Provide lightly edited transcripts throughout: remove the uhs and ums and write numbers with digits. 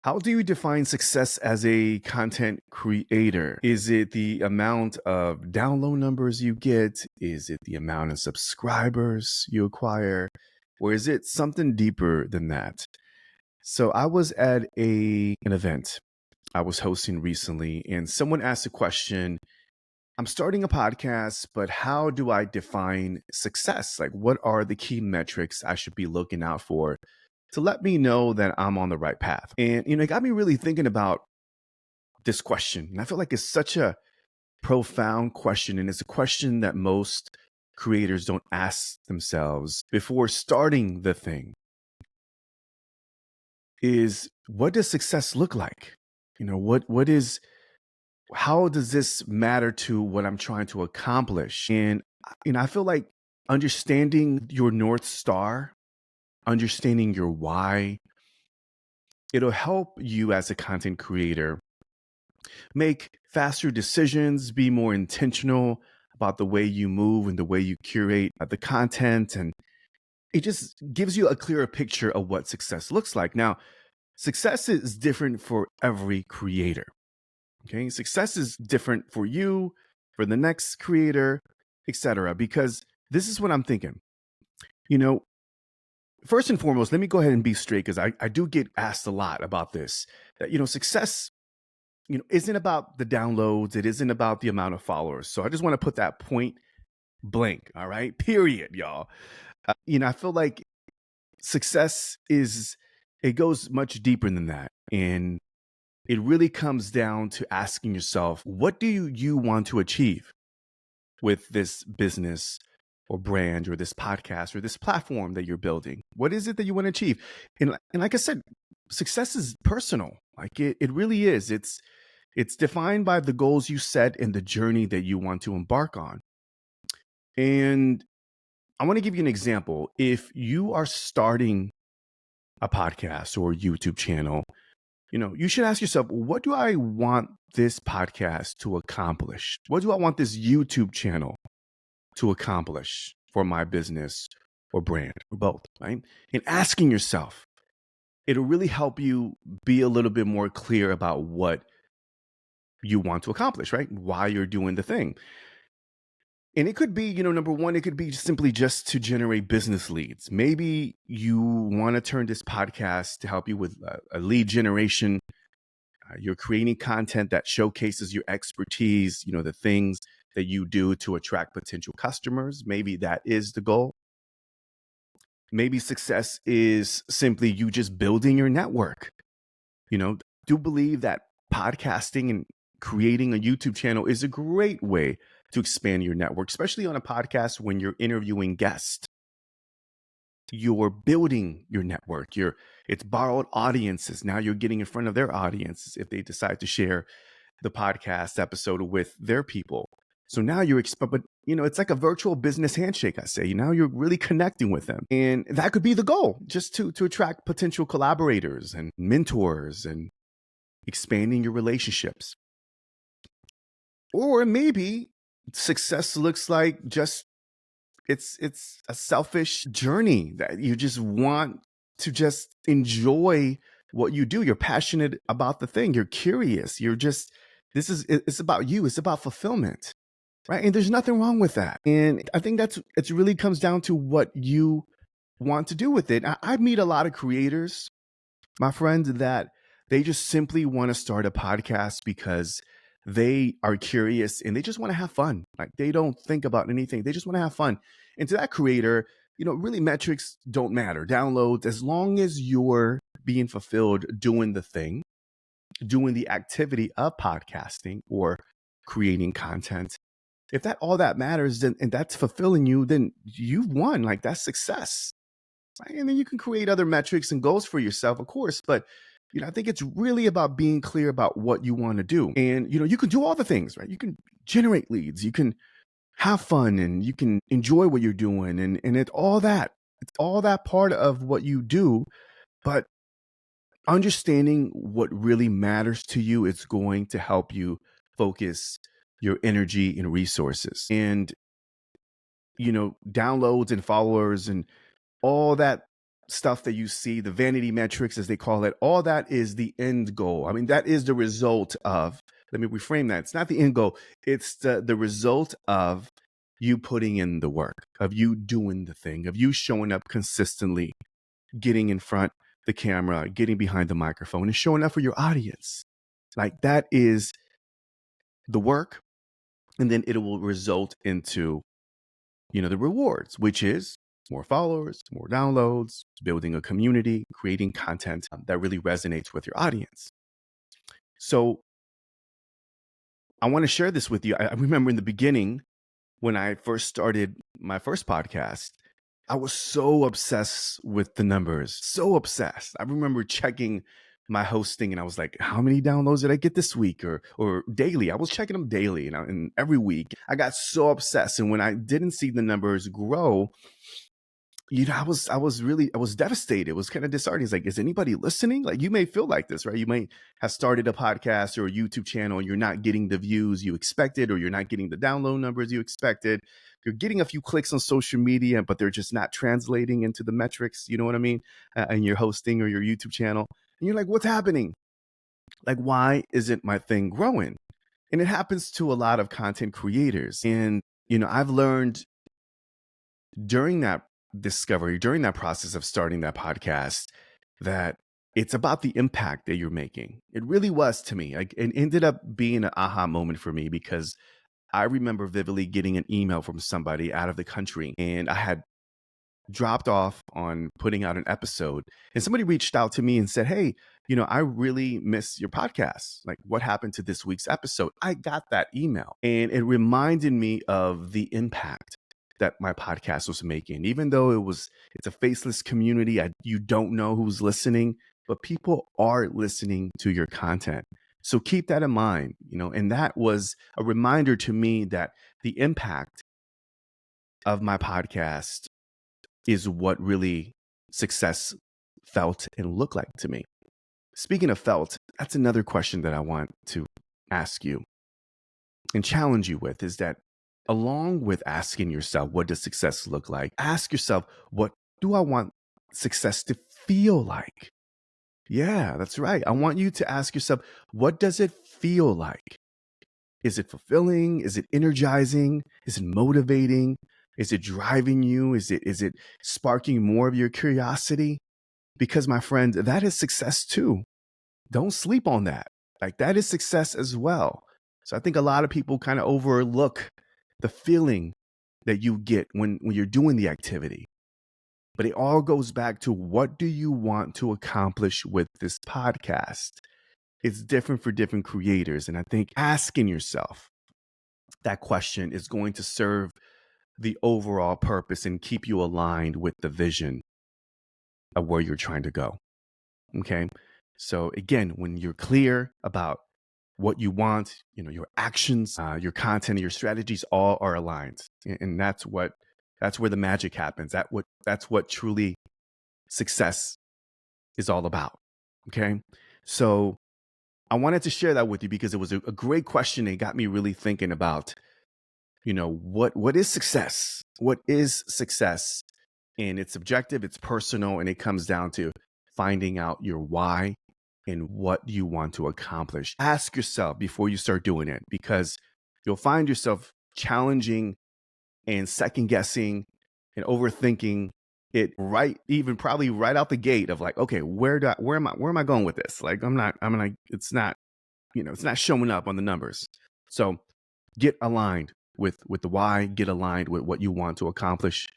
How do you define success as a content creator? Is it the amount of download numbers you get? Is it the amount of subscribers you acquire? Or is it something deeper than that? So I was at an event I was hosting recently, and someone asked a question. I'm starting a podcast, but how do I define success? Like, what are the key metrics I should be looking out for to let me know that I'm on the right path? And, it got me really thinking about this question. And I feel like it's such a profound question. And it's a question that most creators don't ask themselves before starting the thing is what does success look like? How does this matter to what I'm trying to accomplish? And, I feel like understanding your North Star, understanding your why, it'll help you as a content creator make faster decisions, be more intentional about the way you move and the way you curate the content. And it just gives you a clearer picture of what success looks like. Now, success is different for every creator. Okay. Success is different for you, for the next creator, etc. Because this is what I'm thinking. You know, First and foremost, let me go ahead and be straight because I do get asked a lot about this. That, success isn't about the downloads. It isn't about the amount of followers. So I just want to put that point blank. All right. Period, y'all. I feel like it goes much deeper than that. And it really comes down to asking yourself, what do you want to achieve with this business or brand or this podcast or this platform that you're building? What is it that you want to achieve? And like I said, success is personal. Like it really is. It's defined by the goals you set and the journey that you want to embark on. And I want to give you an example. If you are starting a podcast or a YouTube channel, you should ask yourself, what do I want this podcast to accomplish? What do I want this YouTube channel to accomplish for my business or brand or both, right? And asking yourself, it'll really help you be a little bit more clear about what you want to accomplish, right? Why you're doing the thing. And it could be, number one, it could be simply just to generate business leads. Maybe you want to turn this podcast to help you with a lead generation. You're creating content that showcases your expertise, the things that you do to attract potential customers. Maybe that is the goal. Maybe success is simply you just building your network. Do believe that podcasting and creating a YouTube channel is a great way to expand your network, especially on a podcast when you're interviewing guests. You're building your network. It's borrowed audiences. Now you're getting in front of their audiences if they decide to share the podcast episode with their people. So now but it's like a virtual business handshake, I say. Now you're really connecting with them. And that could be the goal, just to attract potential collaborators and mentors and expanding your relationships. Or maybe success looks like just it's a selfish journey that you just want to just enjoy what you do. You're passionate about the thing. You're curious. It's about you. It's about fulfillment, right? And there's nothing wrong with that. And I think it really comes down to what you want to do with it. I meet a lot of creators, my friends, that they just simply want to start a podcast because they are curious and they just want to have fun. Like they don't think about anything. They just want to have fun. And to that creator, really metrics don't matter. Downloads, as long as you're being fulfilled doing the thing, doing the activity of podcasting or creating content. If all that matters, then and that's fulfilling you, then you've won. Like that's success. Right? And then you can create other metrics and goals for yourself, of course. But I think it's really about being clear about what you want to do. And you can do all the things, right? You can generate leads, you can have fun, and you can enjoy what you're doing, and it's all that part of what you do. But understanding what really matters to you is going to help you focus your energy and resources. And downloads and followers and all that stuff that you see, the vanity metrics, as they call it, all that is the end goal. I mean, that is the result of, let me reframe that. It's not the end goal. It's the result of you putting in the work, of you doing the thing, of you showing up consistently, getting in front the camera, getting behind the microphone, and showing up for your audience. Like, that is the work. And then it will result into, the rewards, which is more followers, more downloads, building a community, creating content that really resonates with your audience. So I want to share this with you. I remember in the beginning, when I first started my first podcast, I was so obsessed with the numbers, so obsessed. I remember checking my hosting and I was like, how many downloads did I get this week or daily? I was checking them daily and every week. I got so obsessed. And when I didn't see the numbers grow, I was devastated. It was kind of disheartening. It's like, is anybody listening? Like, you may feel like this, right? You may have started a podcast or a YouTube channel and you're not getting the views you expected, or you're not getting the download numbers you expected. You're getting a few clicks on social media, but they're just not translating into the metrics. You know what I mean? And your hosting or your YouTube channel. And you're like, what's happening? Like, why isn't my thing growing? And it happens to a lot of content creators. And, I've learned during that discovery, during that process of starting that podcast, that it's about the impact that you're making. It really was to me. Like, it ended up being an aha moment for me, because I remember vividly getting an email from somebody out of the country, and I had dropped off on putting out an episode, and somebody reached out to me and said, hey, I really miss your podcast. Like, what happened to this week's episode? I got that email, and it reminded me of the impact that my podcast was making. Even though it's a faceless community, you don't know who's listening, but people are listening to your content. So keep that in mind, and that was a reminder to me that the impact of my podcast is what really success felt and looked like to me. Speaking of felt, that's another question that I want to ask you and challenge you with, is that along with asking yourself, what does success look like? Ask yourself, what do I want success to feel like? Yeah, that's right. I want you to ask yourself, what does it feel like? Is it fulfilling? Is it energizing? Is it motivating? Is it driving you? Is it sparking more of your curiosity? Because, my friend, that is success too. Don't sleep on that. Like, that is success as well. So I think a lot of people kind of overlook the feeling that you get when you're doing the activity. But it all goes back to, what do you want to accomplish with this podcast? It's different for different creators. And I think asking yourself that question is going to serve the overall purpose and keep you aligned with the vision of where you're trying to go. Okay. So again, when you're clear about what you want, your actions, your content, and your strategies all are aligned. And that's where the magic happens. That's what truly success is all about. Okay. So I wanted to share that with you because it was a great question. It got me really thinking about, what is success? What is success? And it's subjective, it's personal, and it comes down to finding out your why and what you want to accomplish. Ask yourself before you start doing it, because you'll find yourself challenging and second guessing and overthinking it, probably right out the gate of like, okay, where am I going with this? Like, it's not showing up on the numbers. So get aligned with the why, get aligned with what you want to accomplish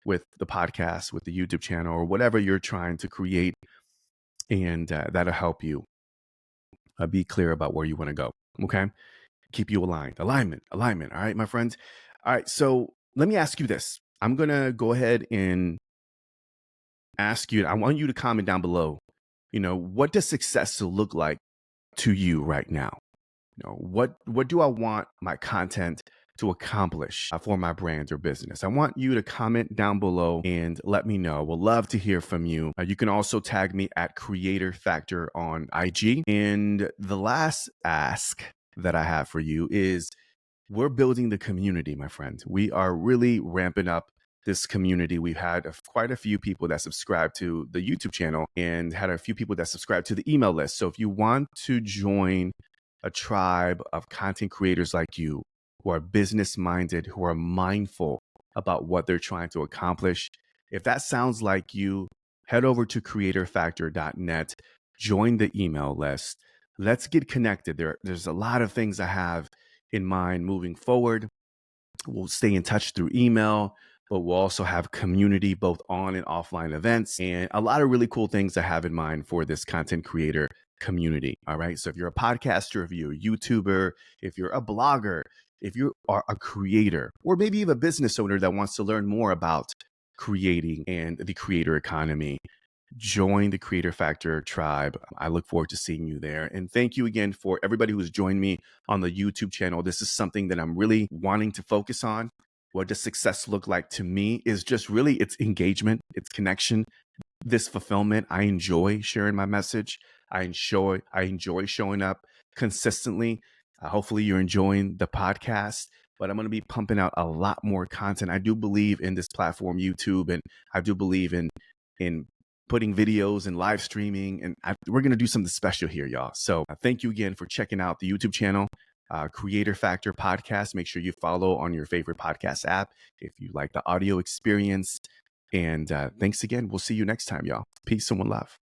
with the podcast, with the YouTube channel, or whatever you're trying to create. And that'll help you be clear about where you want to go. Okay. Keep you aligned. Alignment. All right, my friends. All right. So let me ask you this. I'm going to go ahead and ask you, I want you to comment down below, what does success look like to you right now? What do I want my content to accomplish for my brand or business? I want you to comment down below and let me know. We'll love to hear from you. You can also tag me at Creator Factor on IG. And the last ask that I have for you is, we're building the community, my friend. We are really ramping up this community. We've had quite a few people that subscribe to the YouTube channel and had a few people that subscribe to the email list. So if you want to join a tribe of content creators like you who are business minded, who are mindful about what they're trying to accomplish, if that sounds like you, head over to creatorfactor.net, join the email list. Let's get connected. There's a lot of things I have in mind moving forward. We'll stay in touch through email, but we'll also have community, both on and offline events, and a lot of really cool things I have in mind for this content creator community. All right. So if you're a podcaster, if you're a YouTuber, if you're a blogger, if you are a creator, or maybe even a business owner that wants to learn more about creating and the creator economy, join the Creator Factor tribe. I look forward to seeing you there. And thank you again for everybody who's joined me on the YouTube channel. This is something that I'm really wanting to focus on. What does success look like to me is just really it's engagement, it's connection, this fulfillment. I enjoy sharing my message. I enjoy showing up consistently. Hopefully you're enjoying the podcast, but I'm going to be pumping out a lot more content. I do believe in this platform, YouTube, and I do believe in putting videos and live streaming, and we're going to do something special here, y'all. So thank you again for checking out the YouTube channel, Creator Factor Podcast. Make sure you follow on your favorite podcast app if you like the audio experience. And thanks again. We'll see you next time, y'all. Peace and one love.